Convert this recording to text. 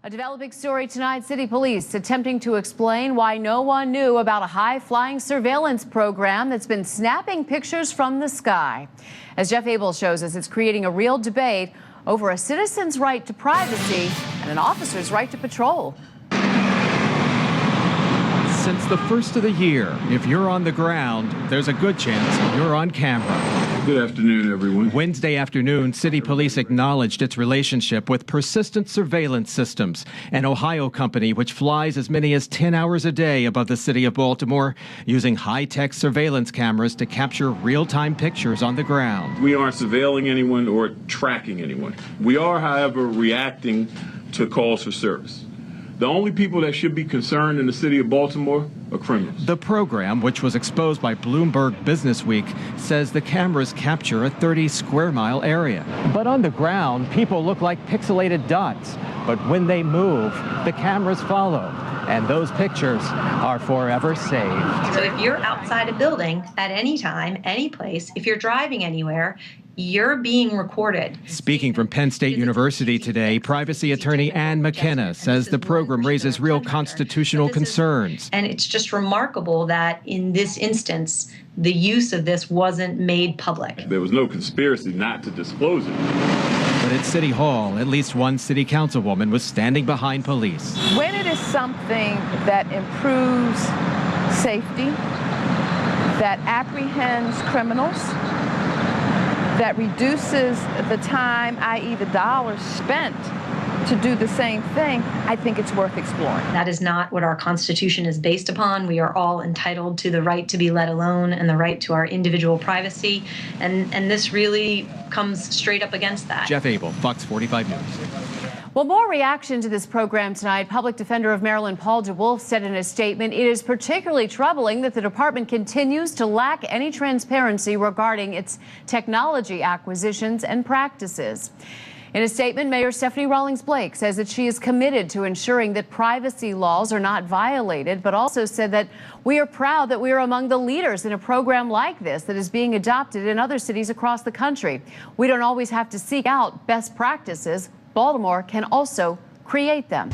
A developing story tonight, City Police attempting to explain why no one knew about a high-flying surveillance program that's been snapping pictures from the sky. As Jeff Abel shows us, it's creating a real debate over a citizen's right to privacy and an officer's right to patrol. Since the first of the year, if you're on the ground, there's a good chance you're on camera. Good afternoon, everyone. Wednesday afternoon, City Police acknowledged its relationship with Persistent Surveillance Systems, an Ohio company which flies as many as 10 hours a day above the city of Baltimore, using high-tech surveillance cameras to capture real-time pictures on the ground. We aren't surveilling anyone or tracking anyone. We are, however, reacting to calls for service. The only people that should be concerned in the city of Baltimore are criminals. The program, which was exposed by Bloomberg Business Week, says the cameras capture a 30-square-mile area. But on the ground, people look like pixelated dots. But when they move, the cameras follow. And those pictures are forever saved. So if you're outside a building at any time, any place, if you're driving anywhere, you're being recorded. Speaking from Penn State University today, privacy attorney Ann McKenna says the program raises real constitutional concerns. And it's just remarkable that in this instance, the use of this wasn't made public. There was no conspiracy not to disclose it. But at City Hall, at least one city councilwoman was standing behind police. When it is something that improves safety, that apprehends criminals, that reduces the time, i.e. the dollars spent to do the same thing, I think it's worth exploring. That is not what our Constitution is based upon. We are all entitled to the right to be let alone and the right to our individual privacy, and this really comes straight up against that. Jeff Abel, Fox 45 News. Well, more reaction to this program tonight. Public Defender of Maryland Paul DeWolf said in a statement, it is particularly troubling that the department continues to lack any transparency regarding its technology acquisitions and practices. In a statement, Mayor Stephanie Rawlings-Blake says that she is committed to ensuring that privacy laws are not violated, but also said that we are proud that we are among the leaders in a program like this that is being adopted in other cities across the country. We don't always have to seek out best practices. Baltimore can also create them.